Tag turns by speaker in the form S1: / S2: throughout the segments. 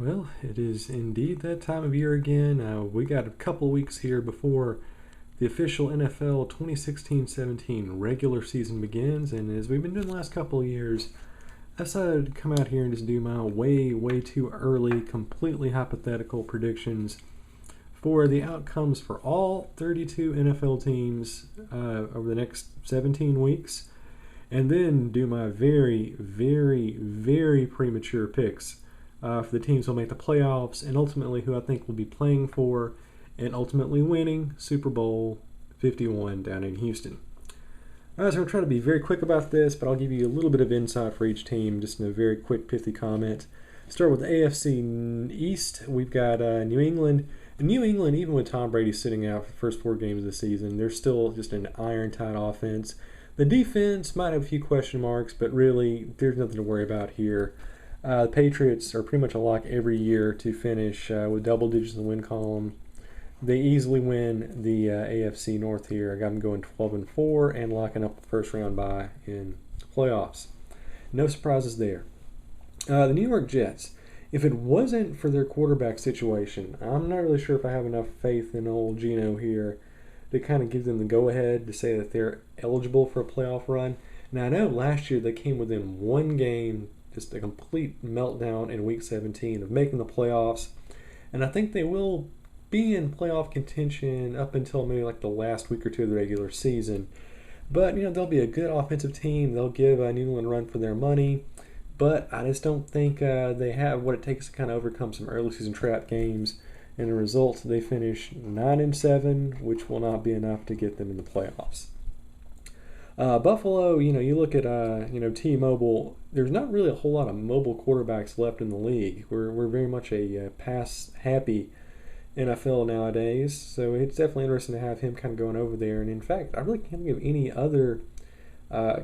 S1: Well, it is indeed that time of year again. We got a couple weeks here before the official NFL 2016-17 regular season begins, and as we've been doing the last couple of years, I decided to come out here and just do my way too early, completely hypothetical predictions for the outcomes for all 32 NFL teams over the next 17 weeks, and then do my very premature picks for the teams who will make the playoffs and ultimately who I think will be playing for and ultimately winning Super Bowl 51 down in Houston. All right, so I'm going to try to be very quick about this, but I'll give you a little bit of insight for each team just in a very quick, pithy comment. Start with the AFC East. We've got New England. And New England, even with Tom Brady sitting out for the first 4 games of the season, they're still just an iron-tight offense. The defense might have a few question marks, but really, there's nothing to worry about here. The Patriots are pretty much a lock every year to finish with double digits in the win column. They easily win the AFC North here. I got them going 12-4 and locking up the first round bye in the playoffs. No surprises there. The New York Jets. If it wasn't for their quarterback situation, I'm not really sure if I have enough faith in old Geno here to kind of give them the go-ahead to say that they're eligible for a playoff run. Now, I know last year they came within one game, just a complete meltdown in Week 17 of making the playoffs, and I think they will be in playoff contention up until maybe like the last week or two of the regular season. But, they'll be a good offensive team. They'll give New England a run for their money. But I just don't think they have what it takes to kind of overcome some early season trap games. And the result, they finish 9-7, which will not be enough to get them in the playoffs. Buffalo, you look at T-Mobile. There's not really a whole lot of mobile quarterbacks left in the league. We're very much a pass-happy NFL nowadays, so it's definitely interesting to have him kind of going over there. And in fact, I really can't think of any other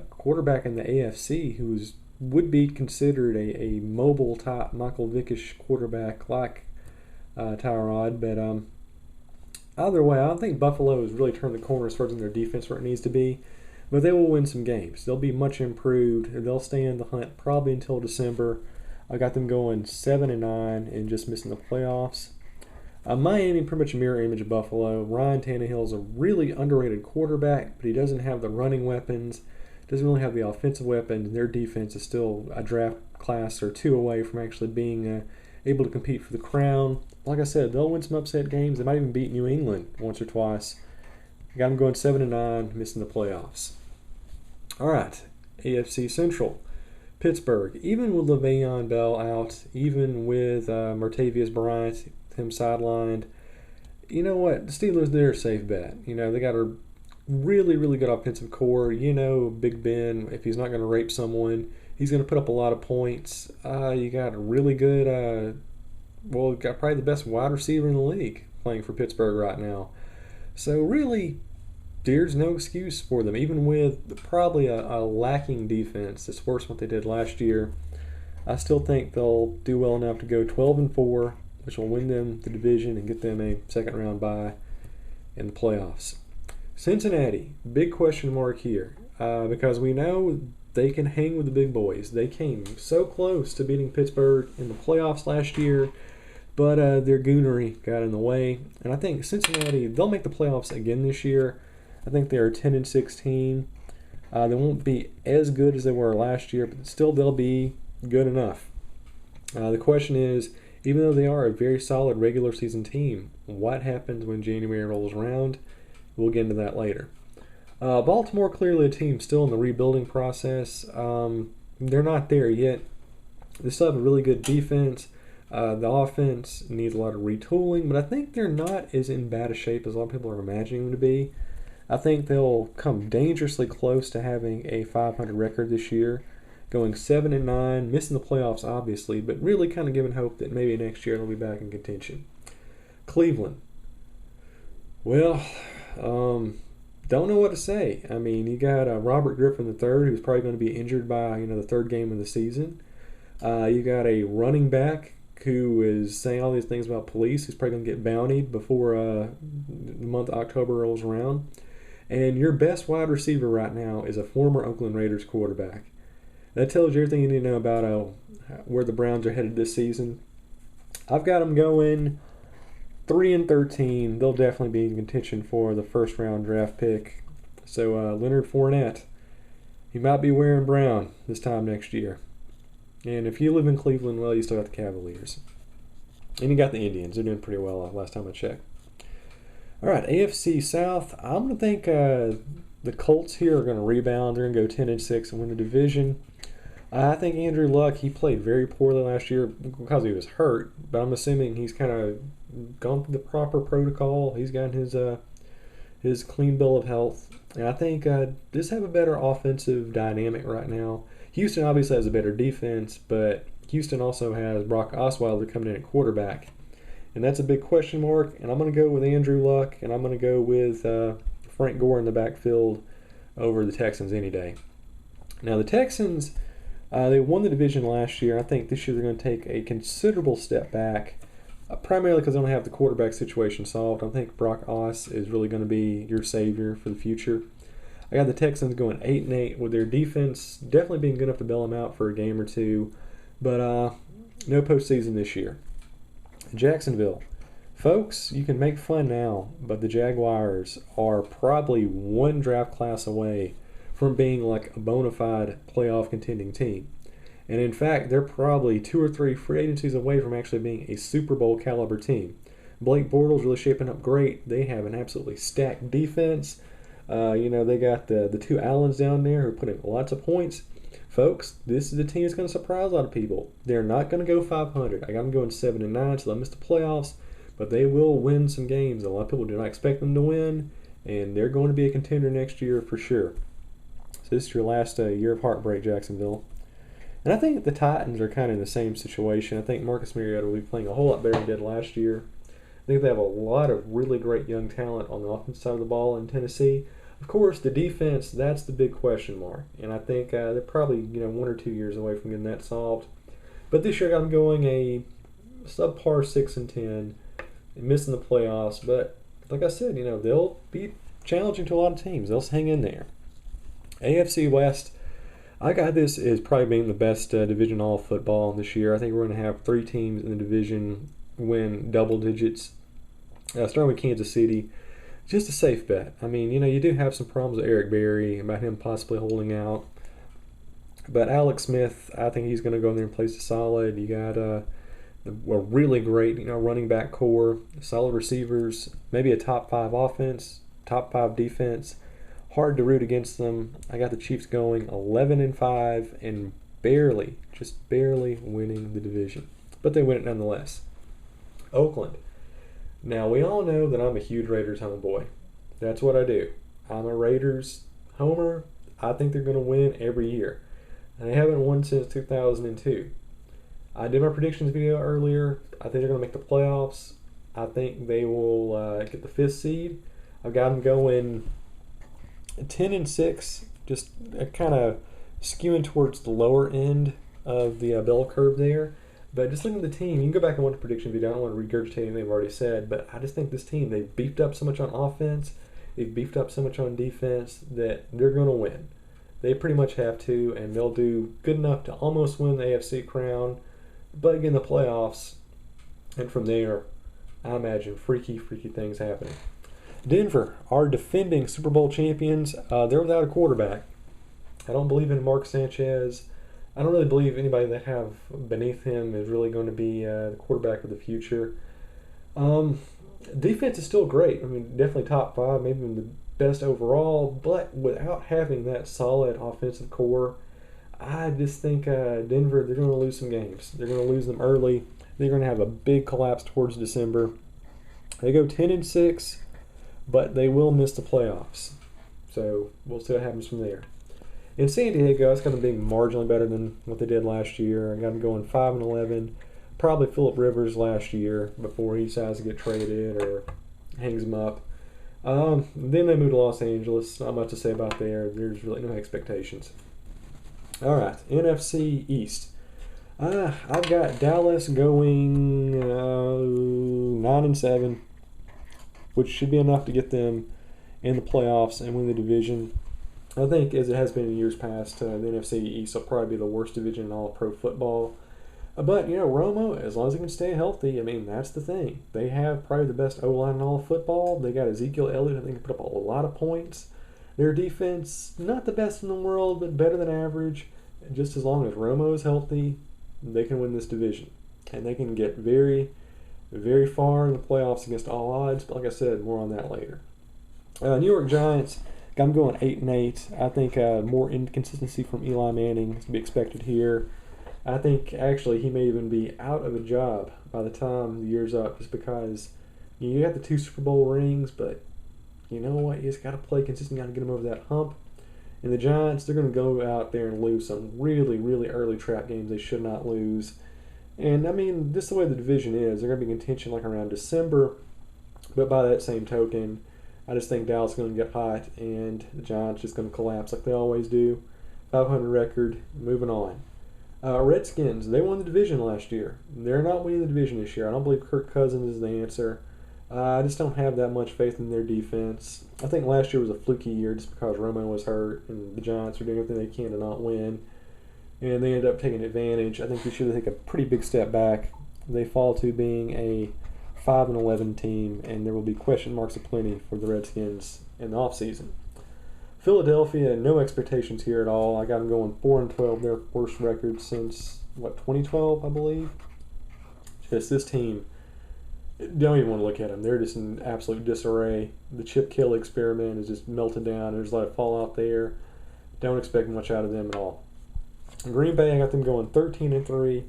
S1: quarterback in the AFC who's would be considered a mobile type Michael Vickish quarterback like Tyrod, but either way, I don't think Buffalo has really turned the corner as far as their defense where it needs to be, but they will win some games. They'll be much improved. They'll stay in the hunt probably until December. I got them going 7-9 and just missing the playoffs. Miami, pretty much a mirror image of Buffalo. Ryan Tannehill is a really underrated quarterback, but he doesn't have the running weapons. Doesn't really have the offensive weapons, and their defense is still a draft class or 2 away from actually being able to compete for the crown. Like I said, they'll win some upset games. They might even beat New England once or twice. I got them going 7-9, missing the playoffs. All right, AFC Central. Pittsburgh, even with Le'Veon Bell out, even with Martavius Bryant, him sidelined, you know what? The Steelers, they're a safe bet. They got a really good offensive core. Big Ben, if he's not going to rape someone, he's going to put up a lot of points. You got a really good, got probably the best wide receiver in the league playing for Pittsburgh right now. So really, there's no excuse for them, even with probably a lacking defense that's worse than what they did last year. I still think they'll do well enough to go 12-4, which will win them the division and get them a second round bye in the playoffs. Cincinnati, big question mark here because we know they can hang with the big boys. They came so close to beating Pittsburgh in the playoffs last year, but their goonery got in the way. And I think Cincinnati, they'll make the playoffs again this year. I think they're 10-16. They won't be as good as they were last year, but still they'll be good enough. The question is, even though they are a very solid regular season team, what happens when January rolls around? We'll get into that later. Baltimore, clearly a team still in the rebuilding process. They're not there yet. They still have a really good defense. The offense needs a lot of retooling, but I think they're not as in bad a shape as a lot of people are imagining them to be. I think they'll come dangerously close to having a 500 record this year, going 7-9, missing the playoffs obviously, but really kind of giving hope that maybe next year they'll be back in contention. Cleveland. Well, don't know what to say. I mean, you got Robert Griffin III, who's probably going to be injured by the third game of the season. You got a running back who is saying all these things about police, who's probably going to get bountied before the month of October rolls around. And your best wide receiver right now is a former Oakland Raiders quarterback. That tells you everything you need to know about where the Browns are headed this season. I've got them going 3-13. They'll definitely be in contention for the first round draft pick. So Leonard Fournette, he might be wearing brown this time next year. And if you live in Cleveland, well, you still got the Cavaliers. And you got the Indians. They're doing pretty well last time I checked. All right, AFC South. I'm going to think the Colts here are going to rebound. They're going to go 10-6 and win the division. I think Andrew Luck, he played very poorly last year because he was hurt, but I'm assuming he's kind of gone through the proper protocol. He's got his clean bill of health. And I think just have a better offensive dynamic right now. Houston obviously has a better defense, but Houston also has Brock Osweiler coming in at quarterback. And that's a big question mark. And I'm going to go with Andrew Luck, and I'm going to go with Frank Gore in the backfield over the Texans any day. Now, the Texans, they won the division last year. I think this year they're going to take a considerable step back, primarily because they don't have the quarterback situation solved. I think Brock Os is really going to be your savior for the future. I got the Texans going 8-8 with their defense definitely being good enough to bail them out for a game or two, but no postseason this year. Jacksonville. Folks, you can make fun now, but the Jaguars are probably one draft class away from being like a bona fide playoff contending team. And in fact, they're probably 2 or 3 free agencies away from actually being a Super Bowl caliber team. Blake Bortles really shaping up great. They have an absolutely stacked defense. They got the two Allens down there who are putting lots of points. Folks, this is a team that's going to surprise a lot of people. They're not going to go 500. I got them going 7-9, so they'll miss the playoffs, but they will win some games. A lot of people do not expect them to win, and they're going to be a contender next year for sure. So this is your last year of heartbreak, Jacksonville. And I think the Titans are kind of in the same situation. I think Marcus Mariota will be playing a whole lot better than he did last year. I think they have a lot of really great young talent on the offensive side of the ball in Tennessee. Of course, the defense, that's the big question mark. And I think they're probably 1 or 2 years away from getting that solved. But this year I'm going a subpar 6-10, missing the playoffs. But like I said, they'll be challenging to a lot of teams. They'll hang in there. AFC West, I got this as probably being the best division all football this year. I think we're going to have 3 teams in the division win double digits. Starting with Kansas City, just a safe bet. I mean, you do have some problems with Eric Berry, about him possibly holding out. But Alex Smith, I think he's going to go in there and play solid. You got a really great, running back core, solid receivers, maybe a top 5 offense, top 5 defense. Hard to root against them. I got the Chiefs going 11-5 and just barely winning the division. But they win it nonetheless. Oakland. Now, we all know that I'm a huge Raiders homeboy. That's what I do. I'm a Raiders homer. I think they're going to win every year. And they haven't won since 2002. I did my predictions video earlier. I think they're going to make the playoffs. I think they will get the 5th seed. I've got them going 10-6, just kind of skewing towards the lower end of the bell curve there. But just looking at the team, you can go back and watch the prediction video. I don't want to regurgitate anything they've already said, but I just think this team, they've beefed up so much on offense, they've beefed up so much on defense that they're going to win. They pretty much have to, and they'll do good enough to almost win the AFC crown, but again, the playoffs, and from there, I imagine freaky things happening. Denver, our defending Super Bowl champions, they're without a quarterback. I don't believe in Mark Sanchez. I don't really believe anybody they have beneath him is really going to be the quarterback of the future. Defense is still great. I mean, definitely top 5, maybe even the best overall. But without having that solid offensive core, I just think Denver, they're going to lose some games. They're going to lose them early. They're going to have a big collapse towards December. They go 10-6, but they will miss the playoffs. So we'll see what happens from there. In San Diego, it's going to be marginally better than what they did last year. I got them going 5-11. Probably Phillip Rivers last year before he decides to get traded or hangs him up. Then they moved to Los Angeles. Not much to say about there. There's really no expectations. All right, NFC East. I've got Dallas going 9-7, which should be enough to get them in the playoffs and win the division. I think, as it has been in years past, the NFC East will probably be the worst division in all of pro football. But, Romo, as long as he can stay healthy, I mean, that's the thing. They have probably the best O-line in all of football. They got Ezekiel Elliott, I think, can put up a lot of points. Their defense, not the best in the world, but better than average. And just as long as Romo is healthy, they can win this division. And they can get very, very far in the playoffs against all odds. But like I said, more on that later. New York Giants, I'm going 8-8. I think more inconsistency from Eli Manning is to be expected here. I think actually he may even be out of a job by the time the year's up, just because you got the 2 Super Bowl rings, but you know what? You just got to play consistent, got to get them over that hump. And the Giants, they're going to go out there and lose some really, really early trap games they should not lose. And I mean, this is the way the division is. They're going to be in contention like around December, but by that same token, I just think Dallas is going to get hot, and the Giants just going to collapse like they always do. 500 record, moving on. Redskins, they won the division last year. They're not winning the division this year. I don't believe Kirk Cousins is the answer. I just don't have that much faith in their defense. I think last year was a fluky year just because Roman was hurt and the Giants were doing everything they can to not win. And they ended up taking advantage. I think this year they take a pretty big step back. They fall to being a 5-11 team, and there will be question marks aplenty for the Redskins in the offseason. Philadelphia, no expectations here at all. I got them going 4-12, their worst record since 2012, I believe. Just this team, don't even want to look at them. They're just in absolute disarray. The Chip Kelly experiment is just melted down. There's a lot of fallout there. Don't expect much out of them at all. Green Bay, I got them going 13-3,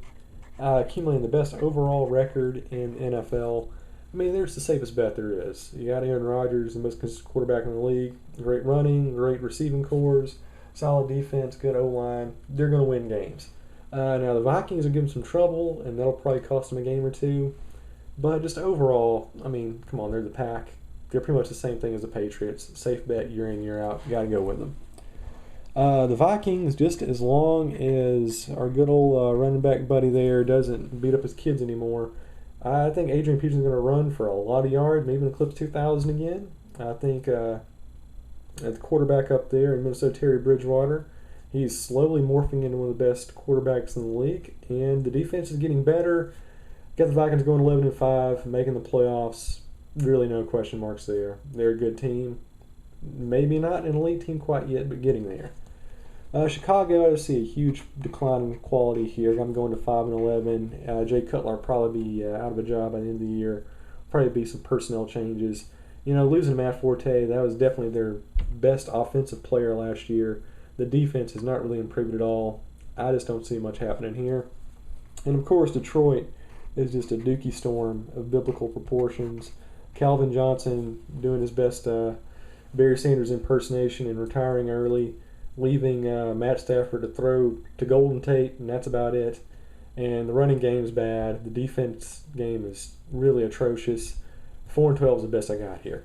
S1: accumulating the best overall record in NFL. I mean, there's the safest bet there is. You got Aaron Rodgers, the most consistent quarterback in the league. Great running, great receiving cores, solid defense, good O-line. They're going to win games. Now, the Vikings will give them some trouble, and that'll probably cost them a game or two. But just overall, I mean, come on, they're the pack. They're pretty much the same thing as the Patriots. Safe bet year in, year out. You got to go with them. The Vikings, just as long as our good old running back buddy there doesn't beat up his kids anymore, I think Adrian Peterson's going to run for a lot of yards, maybe even eclipse 2,000 again. I think at the quarterback up there in Minnesota, Terry Bridgewater, he's slowly morphing into one of the best quarterbacks in the league, and the defense is getting better. Got the Vikings going 11-5, making the playoffs. Really no question marks there. They're a good team. Maybe not an elite team quite yet, but getting there. Chicago, I see a huge decline in quality here. I'm going to 5-11. Jay Cutler will probably be out of a job by the end of the year. Probably be some personnel changes. Losing Matt Forte, that was definitely their best offensive player last year. The defense has not really improved at all. I just don't see much happening here. And of course, Detroit is just a dookie storm of biblical proportions. Calvin Johnson doing his best Barry Sanders impersonation and retiring early, leaving Matt Stafford to throw to Golden Tate, and that's about it. And the running game is bad. The defense game is really atrocious. 4-12 is the best I got here.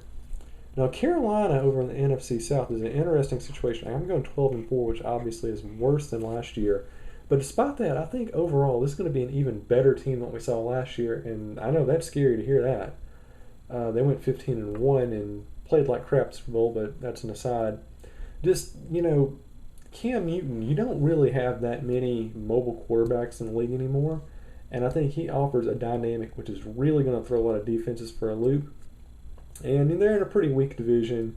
S1: Now, Carolina over in the NFC South is an interesting situation. I'm going 12-4, which obviously is worse than last year. But despite that, I think overall this is going to be an even better team than what we saw last year, and I know that's scary to hear that. They went 15-1 and played like crap at Super Bowl, but that's an aside. Just, Cam Newton, you don't really have that many mobile quarterbacks in the league anymore, and I think he offers a dynamic which is really going to throw a lot of defenses for a loop. And they're in a pretty weak division.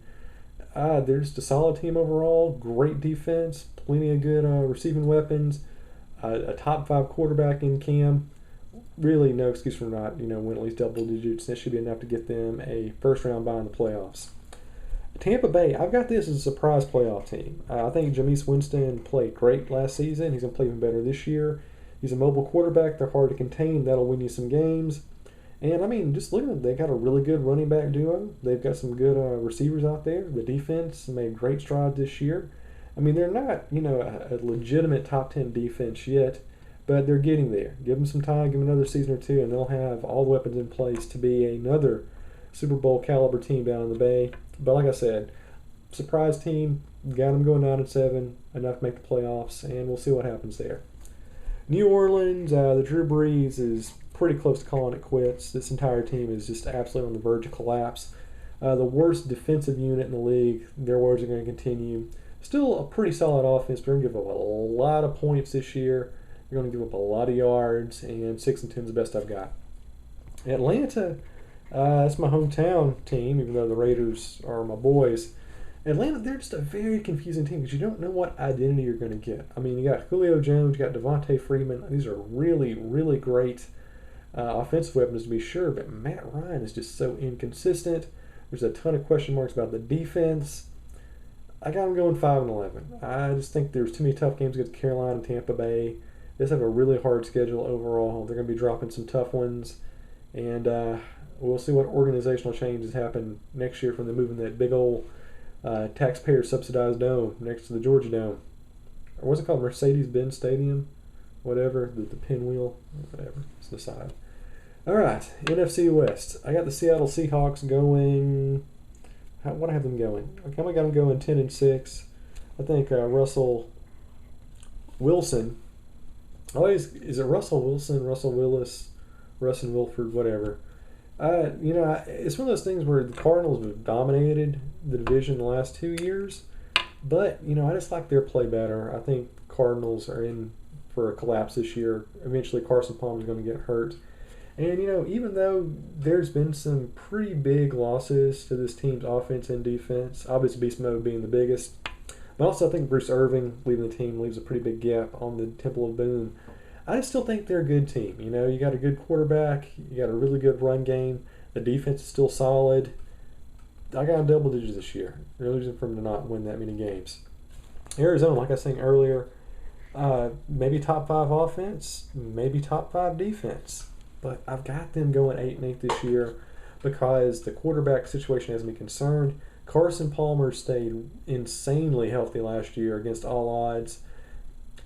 S1: They're just a solid team overall, great defense, plenty of good receiving weapons, a top 5 quarterback in Cam. Really no excuse for not, win at least double digits. That should be enough to get them a first-round bye in the playoffs. Tampa Bay, I've got this as a surprise playoff team. I think Jameis Winston played great last season. He's going to play even better this year. He's a mobile quarterback. They're hard to contain. That'll win you some games. And, I mean, just look at them. They got a really good running back duo. They've got some good receivers out there. The defense made great strides this year. I mean, they're not, a legitimate top 10 defense yet, but they're getting there. Give them some time, give them another season or two, and they'll have all the weapons in place to be another Super Bowl caliber team down in the Bay. But like I said, surprise team, got them going 9-7, enough to make the playoffs, and we'll see what happens there. New Orleans, the Drew Brees is pretty close to calling it quits. This entire team is just absolutely on the verge of collapse. The worst defensive unit in the league, their words are going to continue. Still a pretty solid offense, but they're going to give up a lot of points this year. They're going to give up a lot of yards, and 6-10 is the best I've got. Atlanta, that's my hometown team, even though the Raiders are my boys. Atlanta, they're just a very confusing team because you don't know what identity you're going to get. I mean, you got Julio Jones, you got Devontae Freeman. These are really, really great offensive weapons to be sure, but Matt Ryan is just so inconsistent. There's a ton of question marks about the defense. I got them going 5-11. I just think there's too many tough games against Carolina and Tampa Bay. They just have a really hard schedule overall. They're going to be dropping some tough ones, and we'll see what organizational changes happen next year from them moving that big old taxpayer-subsidized dome next to the Georgia Dome. Or what's it called? Mercedes-Benz Stadium? Whatever. The pinwheel? Whatever. It's the side. All right. NFC West. I got the Seattle Seahawks going... What do I have them going? I got them going 10-6. I think Russell Wilson... is it Russell Wilson, Russell Willis, Russell Wilford, whatever? It's one of those things where the Cardinals have dominated the division the last 2 years, but, I just like their play better. I think Cardinals are in for a collapse this year. Eventually Carson Palmer's going to get hurt. And, even though there's been some pretty big losses to this team's offense and defense, obviously Beast Mode being the biggest, but also I think Bruce Irving leaving the team leaves a pretty big gap on the Temple of Boom. I still think they're a good team. You got a good quarterback. You got a really good run game. The defense is still solid. I got them double digits this year. They're losing for them to not win that many games. Arizona, like I was saying earlier, maybe top 5 offense, maybe top 5 defense. But I've got them going 8-8 this year because the quarterback situation has me concerned. Carson Palmer stayed insanely healthy last year against all odds.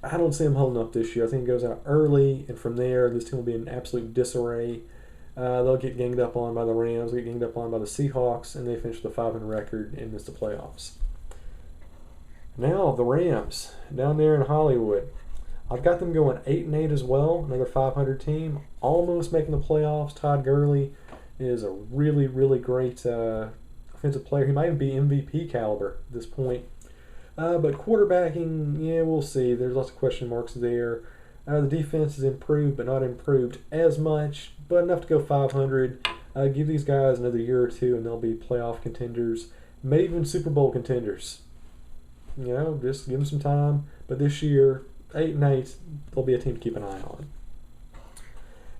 S1: I don't see him holding up this year. I think he goes out early, and from there, this team will be in absolute disarray. They'll get ganged up on by the Rams, get ganged up on by the Seahawks, and they finish with a 500 record and miss the playoffs. Now, the Rams, down there in Hollywood. I've got them going 8-8 as well, another 500 team, almost making the playoffs. Todd Gurley is a really, really great offensive player. He might even be MVP caliber at this point. But quarterbacking, we'll see. There's lots of question marks there. The defense is improved, but not improved as much, but enough to go 500. Give these guys another year or two, and they'll be playoff contenders, maybe even Super Bowl contenders. Just give them some time. But this year, 8-8, they'll be a team to keep an eye on.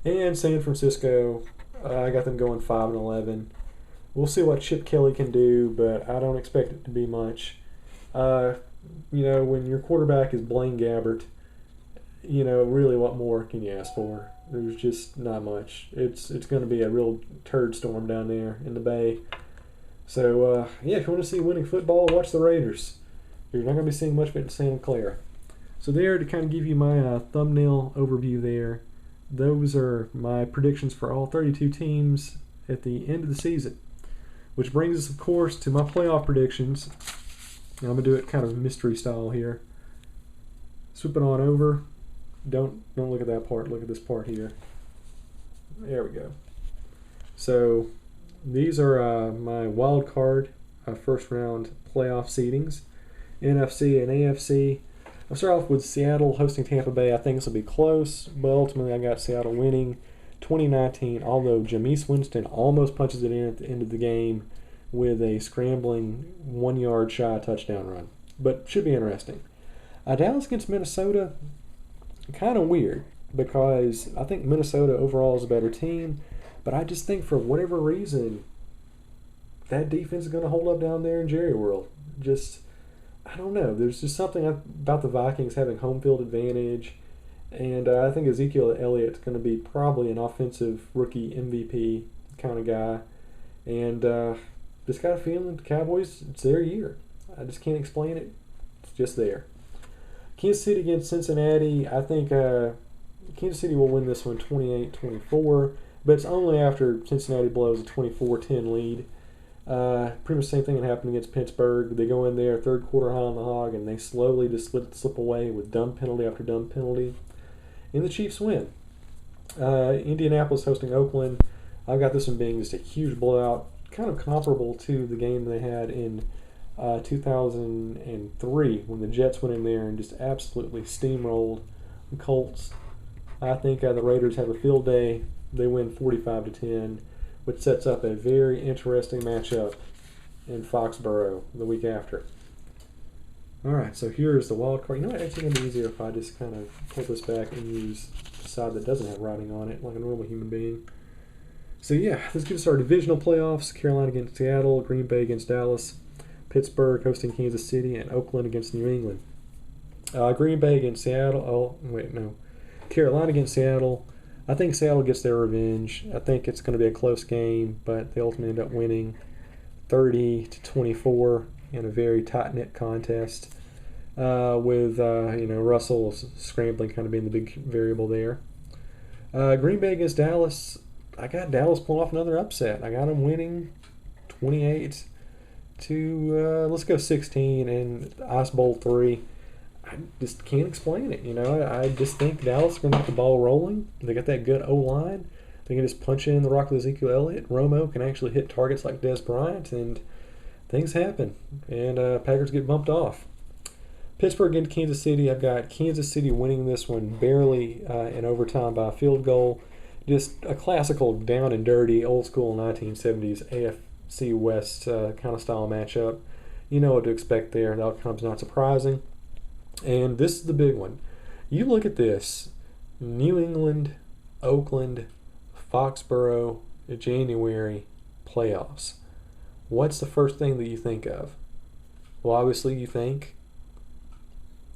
S1: And San Francisco, I got them going 5-11. We'll see what Chip Kelly can do, but I don't expect it to be much. When your quarterback is Blaine Gabbert, really what more can you ask for? There's just not much. It's going to be a real turd storm down there in the Bay. So, if you want to see winning football, watch the Raiders. You're not going to be seeing much of it in Santa Clara. So there, to kind of give you my thumbnail overview there, those are my predictions for all 32 teams at the end of the season. Which brings us, of course, to my playoff predictions. I'm going to do it kind of mystery style here. Swoop it on over. Don't look at that part. Look at this part here. There we go. So these are my wild card first round playoff seedings. NFC and AFC. I'll start off with Seattle hosting Tampa Bay. I think this will be close, but ultimately I got Seattle winning 2019, although Jameis Winston almost punches it in at the end of the game with a scrambling 1-yard shy touchdown run. But should be interesting. Dallas against Minnesota, kind of weird because I think Minnesota overall is a better team, but I just think for whatever reason that defense is going to hold up down there in Jerry World. I don't know. There's just something about the Vikings having home field advantage, and I think Ezekiel Elliott's going to be probably an offensive rookie MVP kind of guy, and just got a feeling the Cowboys, it's their year. I just can't explain it. It's just there. Kansas City against Cincinnati. I think Kansas City will win this one 28-24, but it's only after Cincinnati blows a 24-10 lead. Pretty much the same thing that happened against Pittsburgh. They go in there, third quarter high on the hog, and they slowly just slip away with dumb penalty after dumb penalty. And the Chiefs win. Indianapolis hosting Oakland. I've got this one being just a huge blowout, kind of comparable to the game they had in 2003 when the Jets went in there and just absolutely steamrolled Colts. I think the Raiders have a field day. They win 45-10, which sets up a very interesting matchup in Foxborough the week after. All right, so here's the wild card. You know what? It's going to be easier if I just kind of pull this back and use the side that doesn't have writing on it, like a normal human being. So yeah, let's get us our divisional playoffs. Carolina against Seattle, Green Bay against Dallas, Pittsburgh hosting Kansas City, and Oakland against New England. Green Bay against Seattle. Carolina against Seattle. I think Seattle gets their revenge. I think it's going to be a close game, but they ultimately end up winning 30-24 in a very tight-knit contest, with Russell scrambling kind of being the big variable there. Green Bay against Dallas. I got Dallas pulling off another upset. I got them winning 28 to let's go 16 in Ice Bowl 3. I just can't explain it. I just think Dallas is going to get the ball rolling. They got that good O-line. They can just punch in the rock with Ezekiel Elliott. Romo can actually hit targets like Des Bryant, and things happen. And Packers get bumped off. Pittsburgh against Kansas City. I've got Kansas City winning this one barely in overtime by a field goal. Just a classical down and dirty, old school 1970s AFC West kind of style matchup. You know what to expect there. The outcome's not surprising. And this is the big one. You look at this. New England, Oakland, Foxborough, January playoffs. What's the first thing that you think of? Well, obviously you think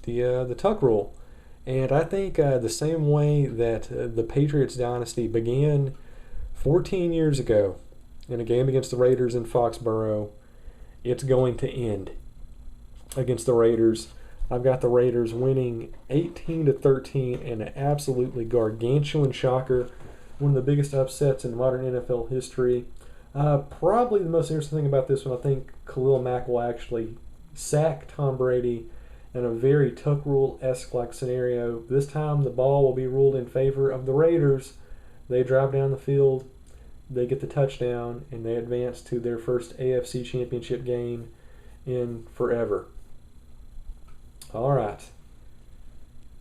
S1: the Tuck rule. And I think the same way that the Patriots dynasty began 14 years ago in a game against the Raiders in Foxborough, it's going to end against the Raiders. I've got the Raiders winning 18-13 in an absolutely gargantuan shocker, one of the biggest upsets in modern NFL history. Probably the most interesting thing about this one, I think Khalil Mack will actually sack Tom Brady in a very Tuck Rule-esque like scenario. This time the ball will be ruled in favor of the Raiders. They drive down the field, they get the touchdown, and they advance to their first AFC Championship game in forever. All right.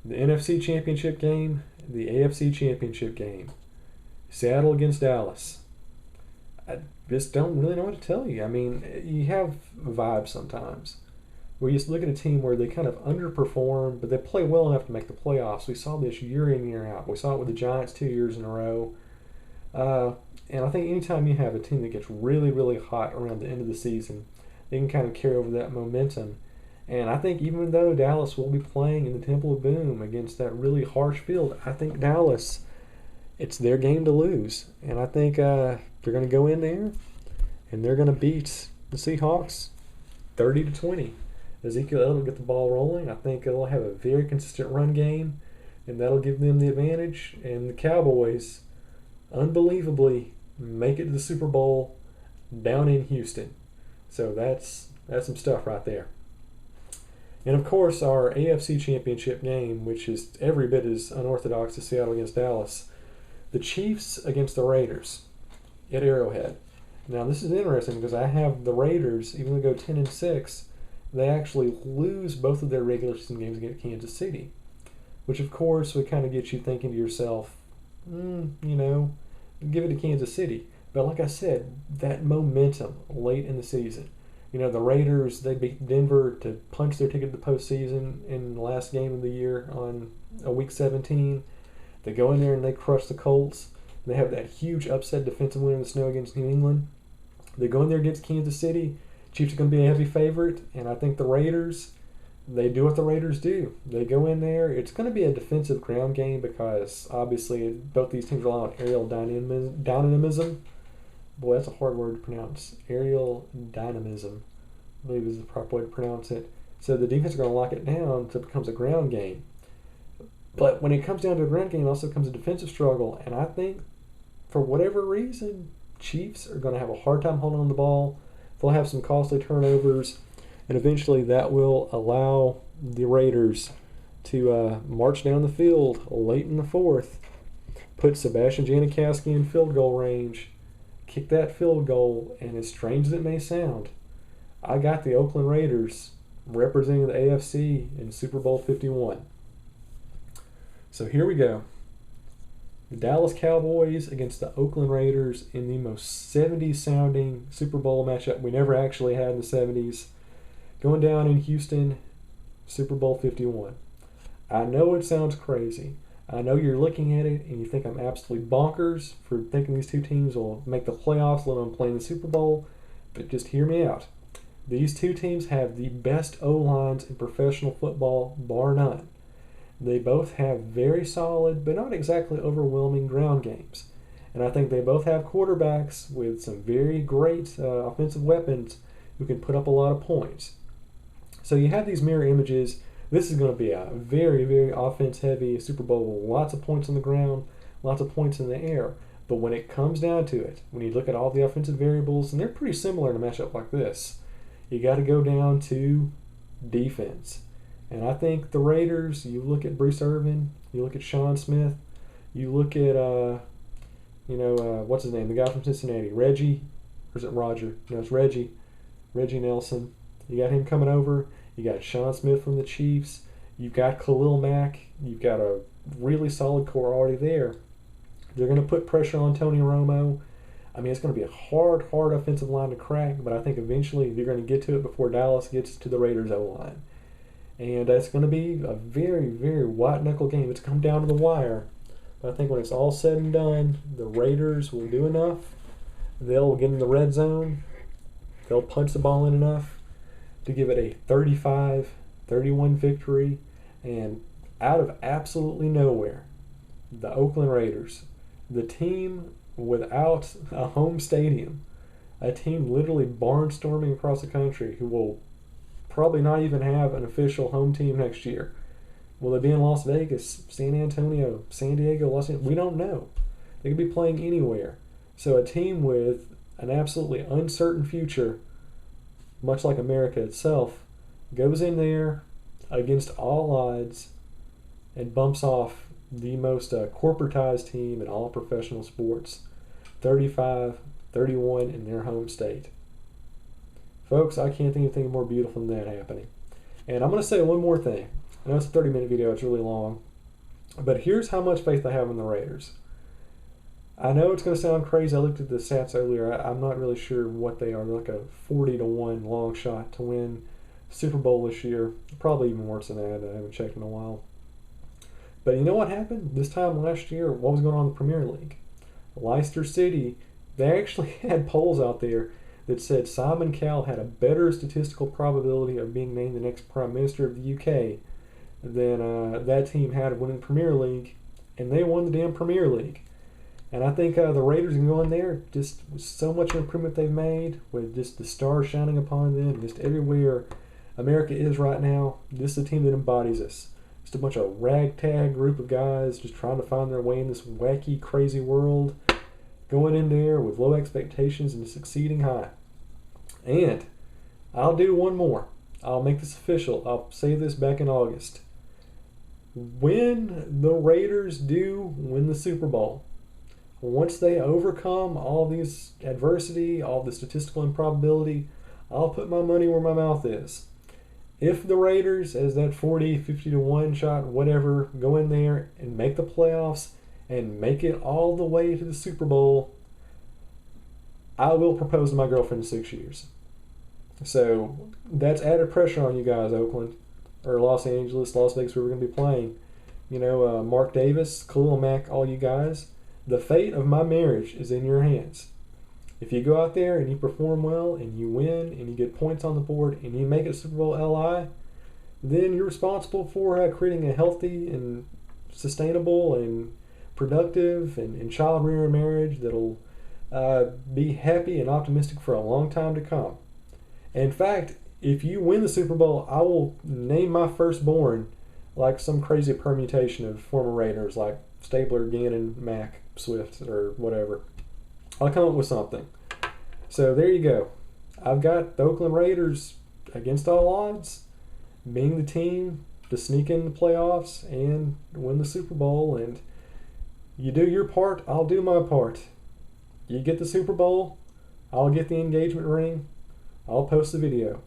S1: The NFC Championship game, the AFC Championship game. Seattle against Dallas. I just don't really know what to tell you. I mean, you have vibes sometimes where you just look at a team where they kind of underperform, but they play well enough to make the playoffs. We saw this year in, year out. We saw it with the Giants 2 years in a row. And I think anytime you have a team that gets really, really hot around the end of the season, they can kind of carry over that momentum. And I think even though Dallas will be playing in the Temple of Doom against that really harsh field, I think Dallas, it's their game to lose. And I think they're going to go in there and they're going to beat the Seahawks 30-20. Ezekiel Elliott will get the ball rolling. I think they'll have a very consistent run game, and that'll give them the advantage. And the Cowboys, unbelievably, make it to the Super Bowl down in Houston. So that's some stuff right there. And of course, our AFC Championship game, which is every bit as unorthodox as Seattle against Dallas, the Chiefs against the Raiders at Arrowhead. Now this is interesting because I have the Raiders, even though they go 10-6, they actually lose both of their regular season games against Kansas City, which of course would kind of get you thinking to yourself, give it to Kansas City. But like I said, that momentum late in the season. The Raiders, they beat Denver to punch their ticket to the postseason in the last game of the year on week 17. They go in there and they crush the Colts. They have that huge upset defensive win in the snow against New England. They go in there against Kansas City. Chiefs are going to be a heavy favorite, and I think the Raiders, they do what the Raiders do. They go in there. It's going to be a defensive ground game because obviously both these teams rely on aerial dynamism. Boy, that's a hard word to pronounce. Aerial dynamism, I believe is the proper way to pronounce it. So the defense is going to lock it down so it becomes a ground game. But when it comes down to a ground game, it also comes a defensive struggle. And I think, for whatever reason, Chiefs are going to have a hard time holding on the ball. They'll have some costly turnovers. And eventually that will allow the Raiders to march down the field late in the fourth, put Sebastian Janikowski in field goal range, kick that field goal, and as strange as it may sound, I got the Oakland Raiders representing the AFC in Super Bowl 51. So here we go. The Dallas Cowboys against the Oakland Raiders in the most 70s sounding Super Bowl matchup we never actually had in the 70s. Going down in Houston, Super Bowl 51. I know it sounds crazy. I know you're looking at it and you think I'm absolutely bonkers for thinking these two teams will make the playoffs, let alone play in the Super Bowl, but just hear me out. These two teams have the best O-lines in professional football, bar none. They both have very solid, but not exactly overwhelming ground games. And I think they both have quarterbacks with some very great offensive weapons who can put up a lot of points. So you have these mirror images. This is going to be a very, very offense-heavy Super Bowl with lots of points on the ground, lots of points in the air. But when it comes down to it, when you look at all the offensive variables, and they're pretty similar in a matchup like this, you got to go down to defense. And I think the Raiders, you look at Bruce Irvin, you look at Sean Smith, you look at, what's his name, the guy from Cincinnati, Reggie, or is it Roger? No, it's Reggie Nelson. You got him coming over. You got Sean Smith from the Chiefs. You've got Khalil Mack. You've got a really solid core already there. They're going to put pressure on Tony Romo. I mean, it's going to be a hard offensive line to crack, but I think eventually they're going to get to it before Dallas gets to the Raiders' O-line. And it's going to be a very, very white-knuckle game. It's come down to the wire. But I think when it's all said and done, the Raiders will do enough. They'll get in the red zone. They'll punch the ball in enough to give it a 35-31 victory. And out of absolutely nowhere, the Oakland Raiders, the team without a home stadium, a team literally barnstorming across the country who will probably not even have an official home team next year. Will they be in Las Vegas, San Antonio, San Diego, Los Angeles? We don't know. They could be playing anywhere. So a team with an absolutely uncertain future, much like America itself, goes in there against all odds and bumps off the most corporatized team in all professional sports, 35-31 in their home state. Folks, I can't think of anything more beautiful than that happening. And I'm going to say one more thing. I know it's a 30-minute video, it's really long. But here's how much faith I have in the Raiders. I know it's going to sound crazy. I looked at the stats earlier. I'm not really sure what they are. They're like a 40-1 long shot to win Super Bowl this year. Probably even worse than that. I haven't checked in a while. But you know what happened? This time last year, what was going on in the Premier League? Leicester City, they actually had polls out there that said Simon Cowell had a better statistical probability of being named the next Prime Minister of the UK than that team had of winning the Premier League, and they won the damn Premier League. And I think the Raiders can go in there, just with so much improvement they've made, with just the stars shining upon them, just everywhere America is right now, this is a team that embodies us. Just a bunch of ragtag group of guys just trying to find their way in this wacky, crazy world, going in there with low expectations and succeeding high. And I'll do one more. I'll make this official. I'll say this back in August. When the Raiders do win the Super Bowl, once they overcome all these adversity, all the statistical improbability, I'll put my money where my mouth is. If the Raiders, as that 40-50-1 shot, whatever, go in there and make the playoffs and make it all the way to the Super Bowl, I will propose to my girlfriend in 6 years. So that's added pressure on you guys, Oakland, or Los Angeles, Las Vegas, where we're going to be playing. You know, Mark Davis, Khalil Mack, all you guys. The fate of my marriage is in your hands. If you go out there and you perform well and you win and you get points on the board and you make it Super Bowl LI, then you're responsible for creating a healthy and sustainable and productive and child-rearing marriage that'll be happy and optimistic for a long time to come. In fact, if you win the Super Bowl, I will name my firstborn like some crazy permutation of former Raiders, like Stabler, Gannon, Mack, Swift, or whatever. I'll come up with something. So there you go. I've got the Oakland Raiders against all odds, being the team to sneak in the playoffs and win the Super Bowl. And you do your part, I'll do my part. You get the Super Bowl, I'll get the engagement ring, I'll post the video.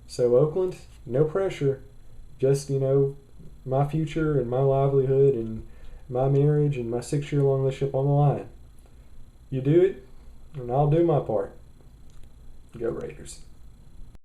S1: So Oakland, no pressure. Just, my future and my livelihood and my marriage and my 6-year long relationship on the line. You do it, and I'll do my part. Go Raiders.